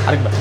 আরেকবার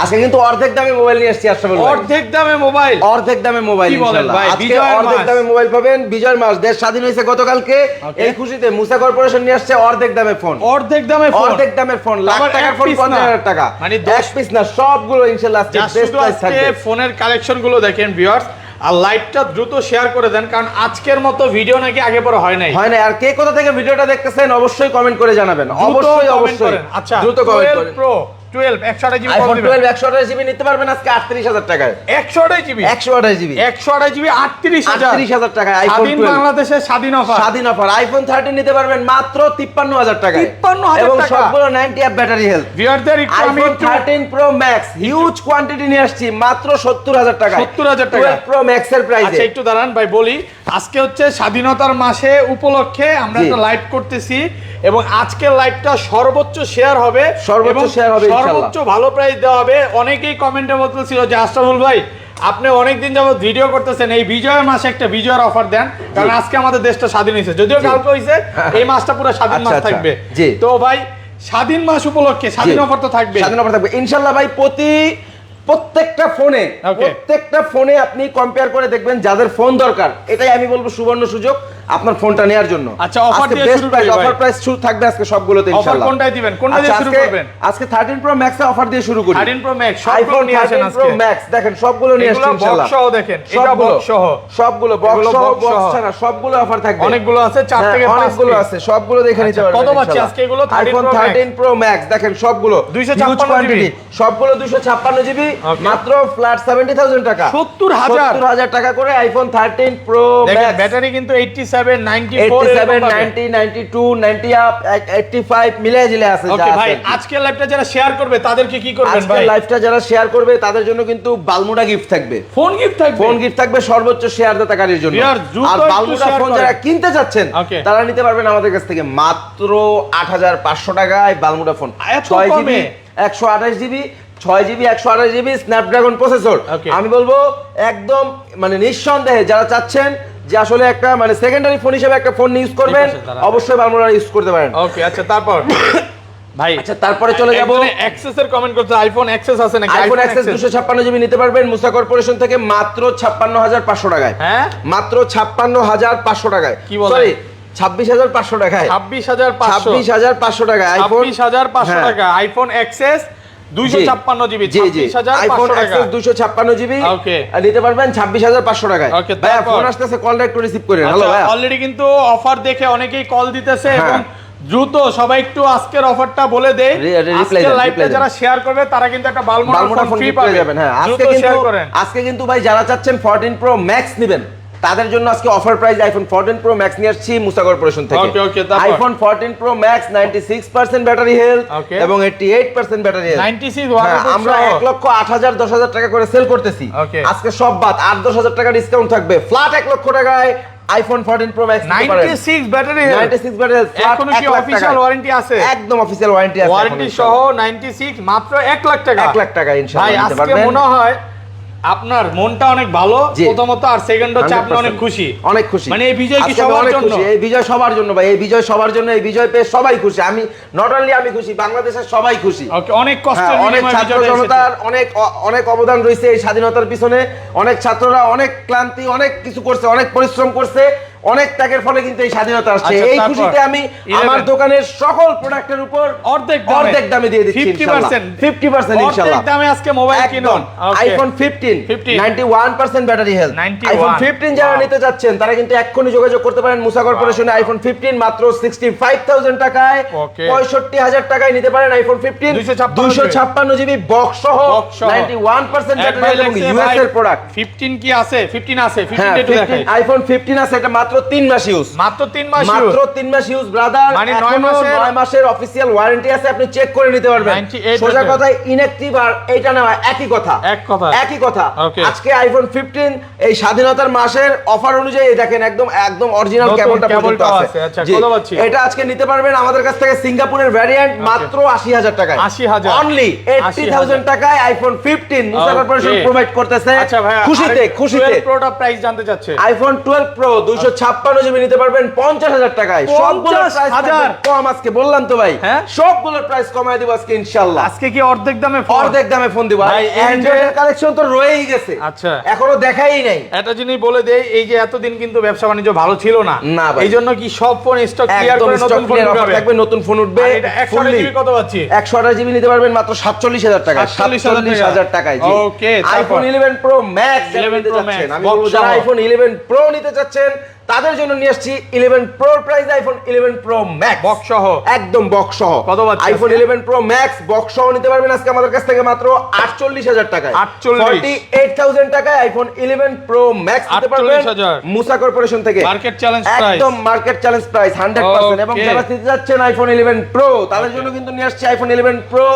আজকে কিন্তু অর্ধেক দামে মোবাইল নিয়ে আসছি আশরাফুল ভাই। অর্ধেক দামে মোবাইল, অর্ধেক দামে মোবাইল কি বলেন ইনশাআল্লাহ। ভাই? আজকে বিজয়ের অর্ধেক মাস। দামে মোবাইল পাবেন। বিজয়ের মাস, দেশ স্বাধীন হয়েছে গতকালকে। এই খুশিতে মুসা কর্পোরেশন নিয়ে আসছে অর্ধেক দামে ফোন। অর্ধেক দামে ফোন, অর্ধেক দামের ফোন, লাখ আবার টাকার এক ফোন piece 50,000 টাকা, মানে এক পিস না, সবগুলো ইনশাআল্লাহ আজকে জাস্ট বেস্ট শুধু প্রাইস আজকে থাকবে। ফোনের কালেকশন গুলো দেখেন ভিউয়ার্স, আর লাইভটা দ্রুত শেয়ার করে দেন, কারণ আজকের মতো ভিডিও নাকি আগে পরে হয় নাই। হয় না? আর কে কোথা থেকে ভিডিওটা দেখতেছেন অবশ্যই কমেন্ট করে জানাবেন। অবশ্যই অবশ্যই আচ্ছা, দ্রুত কমেন্ট 12 করেন। প্রো 12 128 জিবি আইফোন 12 128 জিবি নিতে পারবেন আজকে 38,000 টাকায়। 128 জিবি 128 জিবি 128 জিবি 38,000 টাকায় আইফোন স্বাধীন 12 বাংলাদেশের স্বাধীন অফার। স্বাধীন অফার। আইফোন 13 নিতে পারবেন মাত্র 53,000 টাকায় 53,000 এবং টাকা। সবগুলো 90 অ্যাপ ব্যাটারি হেলথ। ভিউয়ারদের একটু আমি iPhone 13 pro max huge quantity নিয়ে আসছি মাত্র 70,000 টাকায়। 70,000 টাকা 12 প্রো ম্যাক্স এর প্রাইসে। আচ্ছা একটু দাঁড়ান ভাই, বলি আজকে হচ্ছে স্বাধীনতার মাসে উপলক্ষে আমরা জি। একটা লাইভ করতেছি, এবং আজকের লাইভটা সর্বোচ্চ শেয়ার হবে, সর্বোচ্চ এবং শেয়ার হবে ইনশাআল্লাহ। সর্বোচ্চ ভালো প্রাইস দেওয়া হবে। অনেকেই কমেন্টে বলতেছিল যে আশরাফুল ভাই আপনি অনেকদিন যাবত ভিডিও করতেছেন, এই বিজয়ের মাসে একটা বিজয়ের অফার দেন, কারণ আজকে আমাদের দেশটা স্বাধীন হয়েছে, যদিও কালকে হয়েছে, এই মাসটা পুরো স্বাধীন আচ্ছা, মাস আচ্ছা। থাকবে। জি। তো ভাই স্বাধীন মাস উপলক্ষে স্বাধীন অফার তো থাকবে। স্বাধীন অফার থাকবে ইনশাআল্লাহ ভাই। প্রত্যেকটা ফোনে আপনি কম্পেয়ার করে দেখবেন যাদের ফোন দরকার, এটাই আমি বলবো সুবর্ণ সুযোগ আপনার ফোনটা নেওয়ার জন্য। আচ্ছা, অফার দিয়ে শুরু করি ভাই। অফার প্রাইস শুরু থাকবে আজকে সবগুলোতে অফার ইনশাআল্লাহ। কোনটাই দিবেন, কোনটা দিয়ে শুরু করবেন? আজকে 13 প্রো ম্যাক্স এ অফার দিয়ে শুরু করি। 13 প্রো ম্যাক্স আইফোন নিয়ে আসেন 13 প্রো আজকে। ম্যাক্স দেখেন সবগুলো নিয়ে আসছি এগুলো ইনশাআল্লাহ। বক্স সহ দেখেন, এটা বক্স সহ, সবগুলো এগুলো বক্স সহ, box সহ। বক্স ছাড়া সবগুলো অফার থাকবে। অনেকগুলো আছে, 4 হ্যাঁ, থেকে 5 অনেকগুলো আছে, সবগুলো দেখে নিতে আচ্ছা, পারবেন কত পাচ্ছি ইনশাআল্লাহ। আজকে এগুলো? 13 iPhone Pro Max 13 pro max দেখেন সবগুলো 256 কোয়ান্টিটি, সবগুলো 256 জিবি Okay. মাত্র ফ্ল্যাট 70,000 টাকা। 70,000 টাকা করে আইফোন 13 প্রো দেখেন ম্যাক্স। ব্যাটারি কিন্তু 87 94 87 90 92 90 আপ 85 মিলিয়ে জিলে আছে যা ওকে ভাই, আছে। আজকের লাইভটা যারা শেয়ার করবে তাদেরকে কি করবেন আজকের ভাই? লাইভটা যারা শেয়ার করবে তাদের জন্য কিন্তু বালমুডা গিফট থাকবে। ফোন গিফট থাকবে, ফোন গিফট থাকবে সর্বোচ্চ শেয়ার দাতাকারীর জন্য। Dear, দ্রুত আর একটু বালমুডা share ফোন করেন। যারা কিনতে চাচ্ছেন Okay. তারা নিতে পারবেন আমাদের কাছ থেকে মাত্র 8,500 টাকায় বালমুডা ফোন। এত 6 কমে? GB 128 GB 6 GB 128 GB Snapdragon processor. Okay. আমি বলবো একদম মানে নিঃসন্দেহে যারা চাচ্ছেন যে আসলে একটা মানে সেকেন্ডারি ফোন হিসেবে একটা ফোন ইউজ করবেন, ঠিক আছে, দাঁড়ান। অবশ্যই বালমুডা ইউজ করতে পারেন। ওকে আচ্ছা, তারপর ভাই আচ্ছা তারপরে চলে যাব এক্সেস এর কমেন্ট করতে, আইফোন এক্সেস আছে নাকি? আইফোন এক্সএস 256 জিবি নিতে পারবেন মুসা কর্পোরেশন থেকে মাত্র 56,500 টাকায়। হ্যাঁ মাত্র 56,500 টাকায়। কি বলেন? সরি 26,500 টাকায়। 26,500 26,500 টাকায় আইফোন 26,500 হ্যাঁ। টাকা আইফোন এক্সেস 256 জিবি জি জি আইফোন 26,500 টাকা। XS 256 GB Okay. নিতে পারবেন 26,500 টাকায়। Okay, ভাইয়া তারপর? ফোন আসতেছে, কলটা একটু রিসিভ করেন। হ্যালো আচ্ছা, ভাইয়া। অলরেডি কিন্তু অফার দেখে অনেকেই কল দিতেছে, হ্যাঁ। এবং দ্রুত সবাই একটু আজকের অফারটা বলে দেই। reply আজকের দেন, লাইভটা reply দেন। যারা শেয়ার করবে তারা কিন্তু একটা বালমুডা বালমোড়া ফোন ফ্রি গিফট পাবে। পেয়ে যাবেন। হ্যাঁ দ্রুত আজকে কিন্তু শেয়ার করেন। আজকে কিন্তু ভাই যারা চাচ্ছেন 14 প্রো ম্যাক্স নেবেন তাদের জন্য আজকে offer price iPhone 14 pro max নিয়ে আসছি মুসা কর্পোরেশন থেকে। Okay, okay, তারপর? IPhone 14 pro max 96% battery health Okay. এবং 88% ব্যাটারি হেলথ। 96 আমরা 1,08,000 10,000 টাকা করে সেল করতেছি। Okay. আজকে সব বাদ 8-10,000 টাকা ডিসকাউন্ট থাকবে। ফ্ল্যাট 1 লক্ষ টাকায় আইফোন 14 প্রো ম্যাক্স নিতে পারেন। 96 ব্যাটারি 96 ব্যাটারি হেলথ ফ্ল্যাট এখনো কি 1 লাখ অফিশিয়াল টাকা। ওয়ারেন্টি আছে? একদম অফিশিয়াল ওয়ারেন্টি আছে। ওয়ারেন্টি সহ 96 মাত্র 1 লাখ টাকা। 1 লাখ টাকা ভাই ইনশাআল্লাহ নিতে আজকে পারবেন। মনে হয় আপনার মনটা অনেক ভালো, জি। প্রথমত, আর সেকেন্ড হচ্ছে আপনি 100% অনেক খুশি। অনেক খুশি। মানে এই বিজয় কি আজকে আমি সবার অনেক জন্য? খুশি। এই বিজয় সবার জন্য ভাই, এই বিজয় সবার জন্য। এই বিজয় পেয়ে সবাই খুশি। আমি নট অনলি আমি খুশি, বাংলাদেশের সবাই খুশি। ওকে, অনেক কষ্টের হ্যাঁ, অনেক বিনিময়ে ছাত্র বিজয়টা জনতার এসেছে। অনেক অবদান রয়েছে এই স্বাধীনতার পিছনে। অনেক ছাত্ররা অনেক ক্লান্তি, অনেক কিছু করছে, অনেক পরিশ্রম করছে, অনেক ত্যাগের ফলে কিন্তু এই স্বাধীনতা আসছে। আচ্ছা, এই তারপর? খুশিতে আমি 11 আমার দোকানের সকল প্রোডাক্টের উপর অর্ধেক দামে দিয়ে দিচ্ছি ইনশাআল্লাহ। 50% ইনশাআল্লাহ। অর্ধেক দামে আজকে মোবাইল কিনুন। Okay. IPhone 15 91% battery health. 91 iPhone 15 যারা Wow. নিতে যাচ্ছেন তারা কিন্তু এক্ষুনি যোগাযোগ করতে পারেন মুসা কর্পোরেশনে। আইফোন 15 মাত্র 65,000 টাকায়, Okay. 65,000 টাকায় নিতে পারেন আইফোন 15 256 জিবি বক্স সহ, Box সহ। 91% এক ব্যাটারি ভাই হেলথ এবং লেখছে, ইউএস ভাই, এর প্রোডাক্ট। 15 কি আছে? 15 আছে, 15 হ্যাঁ, একটু দেখাই। আইফোন 15 আছে, এটা মাত্র 3 মাস ইউজ। মাত্র 3 মাস মাত্র 3 মাস ইউজ ব্রাদার। মানে এখনো 9 মাসের অফিশিয়াল ওয়ারেন্টি আছে, আপনি চেক করে নিতে পারবেন। 98 সোজা আছে। কথায় ইনঅ্যাকটিভ আর এইটা নেওয়া একই কথা। একই কথা। Okay. আজকে আইফোন 15 এই স্বাধীনতার মাসের অফার অনুযায়ী দেখেন একদম অরিজিনাল নতুন কেবলটা পর্যন্ত কেবলটাও আছে। আছে। আচ্ছা, জি। কত পাচ্ছি? এটা আজকে নিতে পারবেন আমাদের কাছ থেকে সিঙ্গাপুরের ভ্যারিয়েন্ট মাত্র 80,000 টাকায়। 80,000 অনলি 80,000 টাকায় আইফোন 15 মুসা কর্পোরেশন Okay. প্রোভাইড করতেছে। আচ্ছা ভাই, খুশিতে 12 প্রোটা প্রাইস জানতে চাচ্ছে। আইফোন 12 প্রো 256 256 নিতে পারবেন 50,000 টাকায়। সবগুলোর প্রাইস 50,000 কম আজকে, বললাম তো ভাই। হ্যাঁ? সবগুলোর প্রাইস কমায় দিব আজকে ইনশাআল্লাহ। আজকে কি অর্ধেক দামে ফোন? অর্ধেক দামে ফোন দিব। ভাই, এই অ্যান্ড্রয়েডের যে- কালেকশন তো রয়েই গেছে, আচ্ছা। এখনো দেখাই নাই। একটা জিনিস বলে দেই, এই যে এতদিন কিন্তু ব্যবসা বাণিজ্য ভালো ছিল না, না ভাই। এই জন্য কি সব ফোন স্টক ক্লিয়ার একদম করে স্টক নতুন ফোন ক্লিয়ার অফার ঢুকাবে। থাকবে, নতুন ফোন উঠবে। আর এটা 128 জিবি কত পাচ্ছি? 128 জিবি নিতে পারবেন মাত্র 47,000 টাকায়। 47,000 টাকায়। ওকে, আইফোন 11 প্রো ম্যাক্স 11 নিতে Pro যাচ্ছেন। Max, আমি বলবো যারা box আইফোন 11 প্রো নিতে যাচ্ছেন তাদের জন্য নিয়ে আসছি 11 প্রোর price iPhone 11 pro max box সহ। একদম বক্স সহ। কত পাচ্ছি আইফোন আজকে? 11 প্রো ম্যাক্স বক্স সহ নিতে পারবেন আজকে আমাদের কাছ থেকে মাত্র 48,000 টাকায়। 48,000 টাকায় আইফোন 11 প্রো ম্যাক্স নিতে পারবেন 48,000 মুসা কর্পোরেশন থেকে। Market challenge price. একদম মার্কেট চ্যালেঞ্জ প্রাইস 100%। এবং Okay. যারা নিতে যাচ্ছেন আইফোন 11 প্রো তাদের জন্য কিন্তু নিয়ে আসছে আইফোন 11 প্রো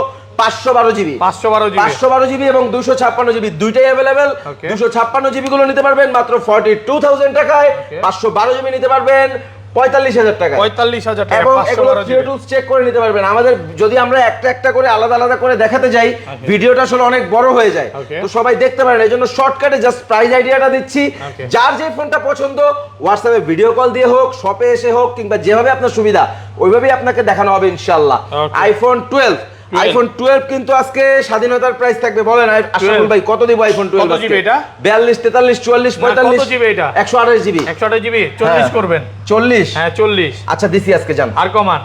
512 জিবি 512 জিবি এবং 256 জিবি দুইটাই अवेलेबल। Okay. 256 জিবি গুলো নিতে পারবেন মাত্র 42,000 টাকায়। Okay. 512 জিবি নিতে পারবেন 45,000 টাকায়। 45,000 টাকা এবং এগুলো 512 জিবি। টুলস চেক করে নিতে পারবেন। আমাদের যদি আমরা একটা একটা করে আলাদা আলাদা করে দেখাতে যাই ভিডিওটা আসলে অনেক বড় হয়ে যায়, Okay. তো সবাই দেখতে পারেন। এজন্য শর্টকাটে জাস্ট প্রাইস আইডিয়াটা দিচ্ছি। Okay. যার যে ফোনটা পছন্দ হোয়াটসঅ্যাপে ভিডিও কল দিয়ে হোক, শপে এসে হোক, কিংবা যেভাবে আপনার সুবিধা ওইভাবেই আপনাকে দেখানো হবে ইনশাআল্লাহ। Okay. আইফোন 12 কিন্তু আজকে স্বাধীনতার প্রাইস থাকবে। বলেন আশরাফুল ভাই কত দিব আইফোন 12 কত জিবি এটা? 42 43 44 না, কত 45 জিবি এটা? 128 জিবি 128 জিবি 40 করবেন। 40। হ্যাঁ 40। আচ্ছা দিছি আজকে জান। আর কমান।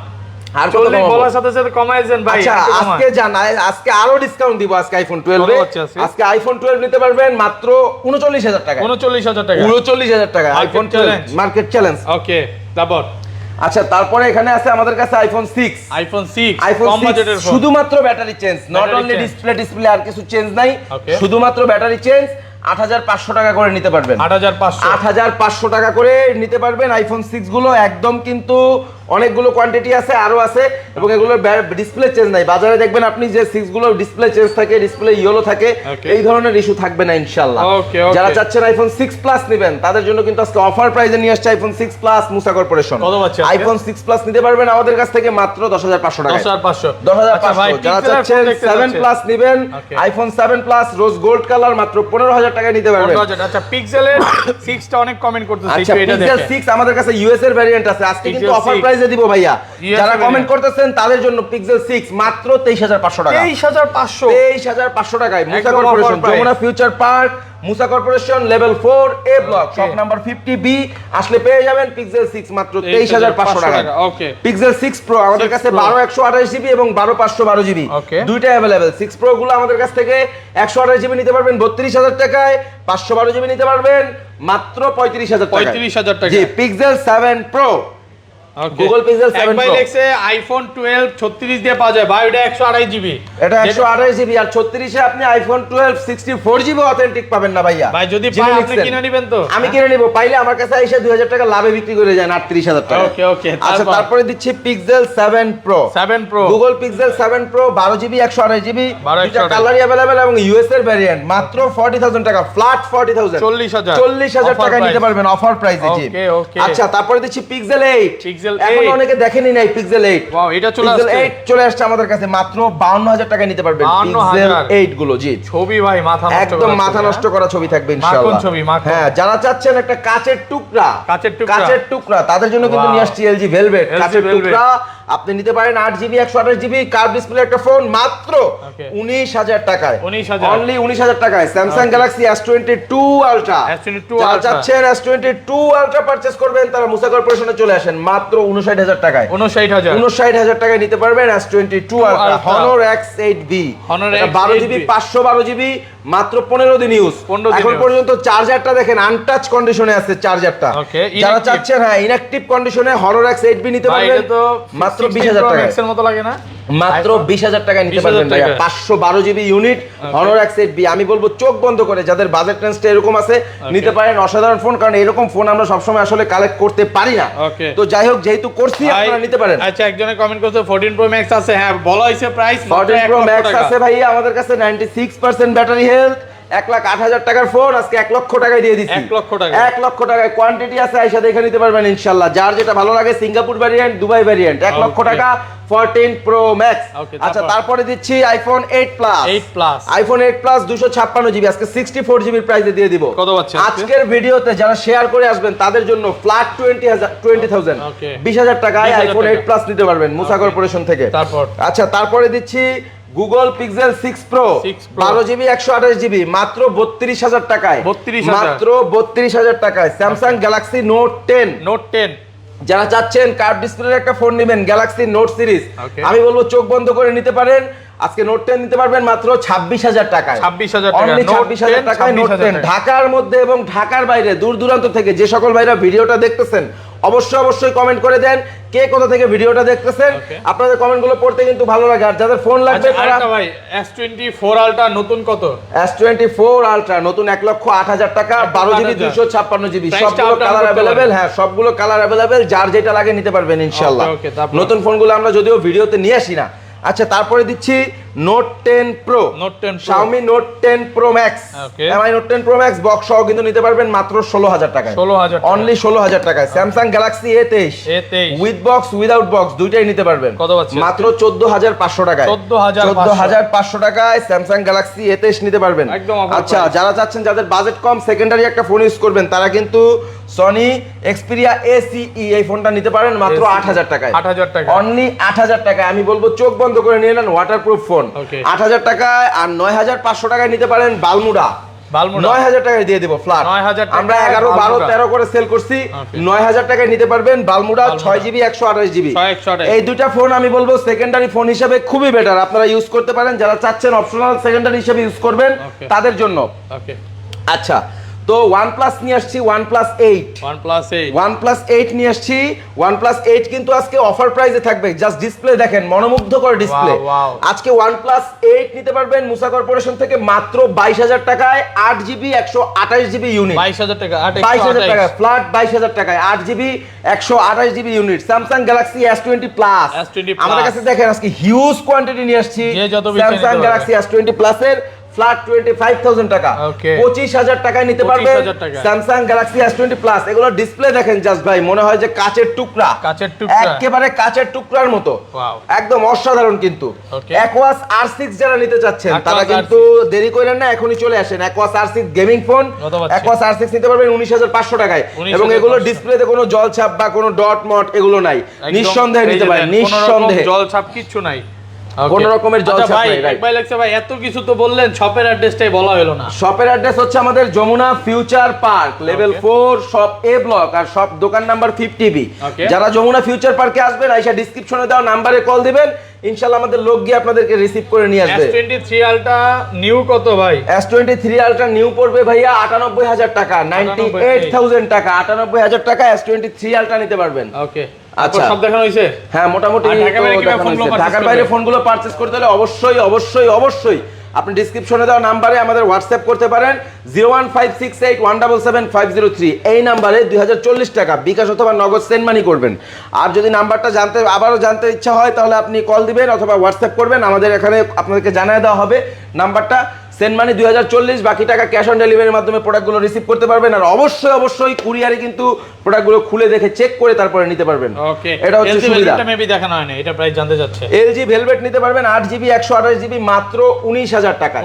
আর কত 40 কমাবো? বলার সাথে সাথে কমাইছেন ভাই। আচ্ছা একটু কমান। আজকে জানাই, আজকে আরো ডিসকাউন্ট দিব আজকে আইফোন 12 এ। কত হচ্ছে আজকে? আজকে আইফোন 12 নিতে পারবেন মাত্র 39,000 টাকা। 39,000 টাকা। 39,000 টাকা Market iPhone challenge। 12 market challenge. Okay, তারপর আচ্ছা তারপরে এখানে আছে আমাদের কাছে আইফোন 6। আইফোন 6 আইফোন কম বাজেটের 6 ফোন। শুধুমাত্র battery change, not Battery only change। Display আর কিছু চেঞ্জ নাই। Okay. শুধুমাত্র ব্যাটারি চেঞ্জ 8,500 টাকা করে নিতে পারবেন। 8,500 8,500 টাকা করে নিতে পারবেন আইফোন 6 গুলো। একদম কিন্তু অনেকগুলো কোয়ান্টিটি আছে, আরো আছে, এবং এগুলোর ডিসপ্লে চেঞ্জ নাই। বাজারে দেখবেন আপনি যে 6 গুলো ডিসপ্লে চেঞ্জ থাকে, ডিসপ্লে ইয়েলো থাকে, Okay. এই ধরনের ইস্যু থাকবে না ইনশাআল্লাহ। Okay, okay. যারা চাচ্ছেন আইফোন 6 প্লাস নেবেন তাদের জন্য কিন্তু আজকে অফার প্রাইসে নিয়ে আসছে আইফোন 6 প্লাস মুসা কর্পোরেশন। কত পাচ্ছে আজকে? আইফোন 6 প্লাস নিতে পারবেন আমাদের কাছ থেকে মাত্র 10,500 টাকা। 10,500। 10,500। যারা চাচ্ছেন 7 প্লাস নেবেন Okay. IPhone 7 plus rose gold colour মাত্র 15,000 টাকায় নিতে পারবেন। 15,000। আচ্ছা পিক্সেলের 6টা অনেক কমেন্ট করতেছে, আচ্ছা একটু এটা পিক্সেল দেখেন। 6 আমাদের কাছে ইউএস এর ভ্যারিয়েন্ট আছে। আজকে কিন্তু Pixel অফার 6 প্রাইসে দিব ভাইয়া। US যারা variant। কমেন্ট করতেছেন তাদের জন্য পিক্সেল 6 মাত্র 23,500 টাকা। 23,500। 23,500 টাকায় মুসা একদম corporation, offer price। Jamuna future park, Musa corporation level 4 A block, shop number 50B আসলে পেয়ে যাবেন পিক্সেল 6 মাত্র 23,500 টাকা। ওকে। পিক্সেল 6 প্রো আমাদের 6 কাছে Pro। 12 128 জিবি এবং 12 জিবি Okay। দুইটাই अवेलेबल। 6 প্রো গুলো আমাদের কাছ থেকে 128 জিবি নিতে পারবেন 32,000 টাকায়, 512 জিবি নিতে পারবেন মাত্র 35,000 টাকায়। 35,000 টাকা। জি পিক্সেল 7 প্রো ওকে। Google Pixel 7 এক ভাই Pro। লেখছে আইফোন 12 36 দিয়ে পাওয়া যায় ভাই, ওটা 128 জিবি। এটা 128 জিবি আর 36 এ আপনি আইফোন 12 64 জিবি অথেন্টিক পাবেন না ভাইয়া। ভাই যদি জেনে পাই আপনি নিচ্ছেন। কিনে নেবেন তো? আমি কিনে নিব, পাইলে আমার কাছে এসে 2,000 টাকা লাভে বিক্রি করে যান 38,000 টাকা। ওকে, ওকে, আচ্ছা তারপর? তারপরে দিচ্ছি pixel 7 pro 7 pro. Google Pixel 7 Pro 12 GB 128 GB 12 দুইটা 128 কালারই अवेलेबल এবং ইউএস এর ভ্যারিয়েন্ট মাত্র 40,000 টাকা ফ্ল্যাট 40,000 40,000 40,000 টাকা নিতে পারবেন অফার প্রাইসে। জি ওকে, ওকে। আচ্ছা তারপরে দিচ্ছি পিক্সেল 8। Pixel এখন 8 অনেকে দেখেনি নাই পিক্সেল 8। ওয়াও, এটা চলে পিক্সেল আসছে। 8 চলে আসছে আমাদের কাছে মাত্র 52,000 টাকা নিতে পারবেন 52,000 পিক্সেল 8 গুলো। জি ছবি ভাই মাথা নষ্ট একদম করা মাথা ছবি, নষ্ট করা ছবি থাকবে ইনশাআল্লাহ। ছবি, মাখন। হ্যাঁ যারা চাচ্ছেন একটা কাচের টুকরা কাচের টুকরা। তাদের জন্য কিন্তু Wow. নিয়ে আসছি এলজি ভেলভেট LG কাচের Velvet। টুকরা। আপনি নিতে পারেন 8 জিবি 128 জিবি কার্ভ ডিসপ্লে একটা ফোন মাত্র Okay. 19,000 টাকায়। 19,000 অনলি 19,000 টাকায় Samsung Galaxy S22 ultra. S22 যারা Ultra। চাচ্ছেন S22 আলট্রা পারচেজ করবেন তারা মুসা কর্পোরেশনে চলে আসেন মাত্র 59,000 টাকায়। 59,000 59,000 টাকায় নিতে পারবেন S22 ultra Ultra। Honor X8V। Honor এটা 12 জিবি X8V 512 জিবি মাত্র 15 দিন ইউজ। 15 দিন এখন use। পর্যন্ত চার্জারটা দেখেন আনটাচ কন্ডিশনে আছে চার্জারটা। Okay, যারা inactive। চাচ্ছেন হ্যাঁ ইনঅ্যাকটিভ কন্ডিশনে Honor X8V নিতে ভাই পারবেন এটা তো মাত্র 16 20,000 Pro টাকায়। Max এর মতো লাগে না? মাত্র iPhone? 20,000 টাকায় নিতে 20,000 পারবেন ভাইয়া টাকায়। 512 জিবি ইউনিট Honor X8V। আমি বলবো চোখ বন্ধ করে যাদের বাজেট রেঞ্জটা এরকম আছে নিতে পারেন অসাধারণ ফোন, কারণ এরকম ফোন আমরা সবসময় আসলে কালেক্ট করতে পারি না। Okay. তো যাই হোক যেহেতু করছি ভাই, আপনারা নিতে পারেন। আচ্ছা একজনে কমেন্ট করছে 14 Pro Max আছে, হ্যাঁ বলা হয়েছে প্রাইস 14 Pro Max আছে ভাইয়া আমাদের কাছে 96% ব্যাটারি হেলথ 1,08,000 টাকার ফোন আজকে 1 লক্ষ টাকায় দিয়ে দিচ্ছি। 1 লক্ষ টাকা, 1 লক্ষ টাকায় কোয়ান্টিটি আছে, আইসা দেখে নিতে পারবেন ইনশাআল্লাহ। যার যেটা ভালো লাগে, সিঙ্গাপুর ভ্যারিয়েন্ট, দুবাই ভ্যারিয়েন্ট, 1 লক্ষ টাকা 14 প্রো ম্যাক্স। আচ্ছা, তারপরে দিচ্ছি iPhone 8 plus. IPhone 8 plus 256 GB আজকে 64 জিবির প্রাইসে দিয়ে দিব। কত পাচ্ছেন আজকের ভিডিওতে যারা শেয়ার করে আসবেন তাদের জন্য ফ্ল্যাট 20,000 20,000 টাকায় আইফোন 8 প্লাস নিতে পারবেন মুসা কর্পোরেশন থেকে। আচ্ছা, তারপরে দিচ্ছি Google pixel 6 pro 12 GB 128 GB মাত্র 32,000 টাকায়। মাত্র 32,000 টাকায়। স্যামসাং গ্যালাক্সি নোট 10 যারা চাচ্ছেন কার্ভ ডিসপ্লের একটা ফোন নেবেন, গ্যালাক্সি নোট সিরিজ, আমি বলবো চোখ বন্ধ করে নিতে পারেন। আজকে নোট 10 নিতে পারবেন মাত্র 26,000 টাকায়। 26,000 টাকায় নোট 10। ঢাকার মধ্যে এবং ঢাকার বাইরে দূর দূরান্ত থেকে যে সকল ভাইরা ভিডিওটা দেখতেছেন অবশ্যই কমেন্ট করে দেন কে কোথা থেকে ভিডিওটা দেখতেছেন। আপনাদের কমেন্টগুলো পড়তে কিন্তু ভালো লাগে। আর যাদের ফোন লাগবে তারা ভাই S24 আলট্রা নতুন কত? S24 আলট্রা নতুন 1,08,000 টাকা 12 জিবি 256 জিবি সবগুলো কালার अवेलेबल। হ্যাঁ, সবগুলো কালার अवेलेबल, যার যেটা লাগে নিতে পারবেন ইনশাআল্লাহ। নতুন ফোনগুলো আমরা যদিও ভিডিওতে নিয়ে আসি না। আচ্ছা, তারপরে দিচ্ছি note 10 pro, Xiaomi note 10 pro max, MI note 10 pro max box সহ কিন্তু নিতে পারবেন মাত্র 16,000 টাকায়। অনলি 16,000 টাকায়। Samsung Galaxy A23 with box without box দুইটাই নিতে পারবেন মাত্র 14,500 টাকায়। 14,500 টাকায় স্যামসাং গ্যালাক্সি A23 নিতে পারবেন। আচ্ছা, যারা চাচ্ছেন যাদের বাজেট কম সেকেন্ডারি একটা ফোন ইউজ করবেন তারা কিন্তু সনি এক্সপিরিয়া ACE এই ফোনটা নিতে পারেন মাত্র 8,000 টাকায়। অনলি 8,000 টাকায়। আমি বলবো চোখ বন্ধ করে নিয়ে নেন, ওয়াটারপ্রুফ ফোন। 8,000 টাকায়। আর 9,500 টাকায় নিতে পারেন বালমুডা। 9,000 টাকায় দিয়ে দেব ফ্ল্যাট। আমরা 11, 12, 13 করে সেল করছি। 9,000 টাকায় নিতে পারবেন বালমুডা 6 জিবি 128 জিবি। এই দুইটা ফোন আমি বলবো সেকেন্ডারি ফোন হিসেবে খুবই বেটার, আপনারা ইউজ করতে পারেন। যারা চাচ্ছেন অপশনাল সেকেন্ডারি হিসেবে ইউজ করবেন তাদের জন্য। আচ্ছা, তো OnePlus নিয়ে আসছি OnePlus 8 নিয়ে আসছি। OnePlus 8 কিন্তু আজকে অফার প্রাইসে থাকবে। জাস্ট ডিসপ্লে দেখেন, মনোমুগ্ধকর ডিসপ্লে। আজকে OnePlus 8 নিতে পারবেন মুসা কর্পোরেশন থেকে মাত্র 22,000 টাকায় 8 জিবি 128 জিবি ইউনিট। 22,000 টাকা ফ্ল্যাট 22,000 টাকায় 8 GB 128 GB unit. Samsung Galaxy S20 plus আমাদের কাছে দেখেন আজকে হিউজ কোয়ান্টিটি নিয়ে আসছি। স্যামসাং গ্যালাক্সি S20 প্লাস এর ফ্ল্যাট 25,000 টাকা 25,000 টাকায় নিতে পারবেন স্যামসাং গ্যালাক্সি S20 প্লাস। এগুলো ডিসপ্লে দেখেন জাস্ট ভাই, মনে হয় যে কাচের টুকরা, একেবারে কাচের টুকরার মতো, একদম অসাধারণ। কিন্তু Aquos R6 যারা নিতে চাচ্ছেন তারা কিন্তু দেরি করেন না, এখনই চলে আসেন। Aquos R6 gaming phone, Aquos R6 নিতে পারবেন 19,500 টাকায়। এবং এগুলো ডিসপ্লেতে কোনো জলছাপ বা কোনো ডট মট এগুলো নাই, নিঃসন্দেহে নিতে পারেন। নিঃসন্দেহে জলছাপ কিচ্ছু নাই, কোন রকমের জলছাপ নাই। ভাই লাগছে ভাই, এত কিছু তো বললেন, শপের অ্যাড্রেসটাই বলা হলো না। শপের অ্যাড্রেস হচ্ছে আমাদের Jamuna future park level 4 shop A block, আর শপ দোকান নাম্বার 50B। যারা যমুনা ফিউচার পার্কে আসবেন আইসা ডিসক্রিপশনে দেওয়া নাম্বারে কল দিবেন, ইনশাআল্লাহ আমাদের লোক গিয়ে আপনাদেরকে রিসিভ করে নিয়ে আসবে। S23 আলট্রা নিউ কত ভাই? S23 আলট্রা নিউ পড়বে ভাইয়া 98,000 টাকা, 98,000 টাকা, 98,000 টাকা S23 আলট্রা নিতে পারবেন। ওকে, আচ্ছা সব দেখানো হইছে? হ্যাঁ, মোটামুটি ঢাকার বাইরে ফোনগুলো পারচেজ করতে হলে অবশ্যই আপনি ডেসক্রিপশনে দেওয়া নাম্বারে আমাদের হোয়াটসঅ্যাপ করতে পারেন 01568177503। এই নাম্বারে 2040 টাকা বিকাশ অথবা নগদ সেন্ড মানি করবেন। আর যদি নাম্বারটা আবারও জানতে ইচ্ছা হয় তাহলে আপনি কল দিবেন অথবা হোয়াটসঅ্যাপ করবেন, আমাদের এখানে আপনাদেরকে জানিয়ে দেওয়া হবে নাম্বারটা। সেন্ড মানি 2040, বাকি টাকা ক্যাশ অন ডেলিভারির মাধ্যমে প্রোডাক্টগুলো রিসিভ করতে পারবেন। আর অবশ্যই কুরিয়ারে কিন্তু প্রোডাক্টগুলো খুলে দেখে চেক করে তারপরে নিতে পারবেন। ওকে, এটা হচ্ছে সুবিধা। এটা মেবি দেখানো হয় না, এটা প্রাইস জানতে চাচ্ছে। LG ভেলভেট নিতে পারবেন 8 জিবি 128 জিবি মাত্র 19,000 টাকা।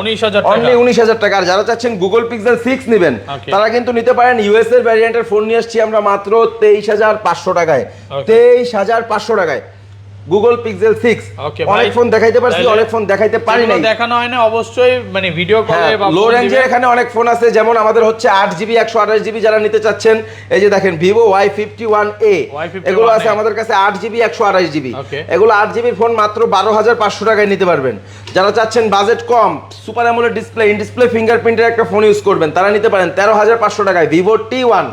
অনলি 19,000 টাকা। আর যারা চাচ্ছেন গুগল পিক্সেল 6 নেবেন তারা কিন্তু নিতে পারেন ইউএস এর ভ্যারিয়েন্টের ফোন নিয়ে আসছি আমরা মাত্র 23,500 টাকায়। 23,500 টাকায় গুগল পিক্সেল 6। অনেক ফোন দেখাইতে পারছি, অনেক ফোন দেখাইতে পারি নাই, দেখানো হয় না। অবশ্যই মানে ভিডিও কলে বা লো রেঞ্জের এখানে অনেক ফোন আছে, যেমন আমাদের হচ্ছে 8 জিবি 128 জিবি যারা নিতে চাচ্ছেন, এই যে দেখেন Vivo Y51A এগুলো আছে আমাদের কাছে 8 জিবি 128 জিবি। এগুলো 8 জিবির ফোন মাত্র 12,500 টাকায় নিতে পারবেন। যারা চাচ্ছেন বাজেট কম, super AMOLED display, in display ফিঙ্গারপ্রিন্টের একটা ফোন ইউজ করবেন তারা নিতে পারেন 13,500 টাকায় Vivo T1।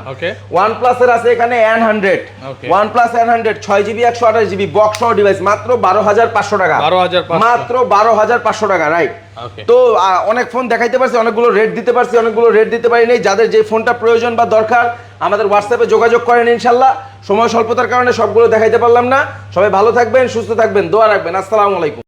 OnePlus এর আছে এখানে N100, OnePlus N100 6 GB 128 GB box সহ ডিভাইস মাত্র 12,500 টাকা, মাত্র 12,500 টাকা, রাইট। তো অনেক ফোন দেখাইতে পারছি, অনেকগুলো রেট দিতে পারছি, অনেকগুলো রেট দিতে পারি নাই। যাদের যে ফোনটা প্রয়োজন বা দরকার আমাদের হোয়াটসঅ্যাপে যোগাযোগ করেন ইনশাআল্লাহ। সময় স্বল্পতার কারণে সবগুলো দেখাইতে পারলাম না। সবাই ভালো থাকবেন, সুস্থ থাকবেন, দোয়া রাখবেন। আসসালামু আলাইকুম।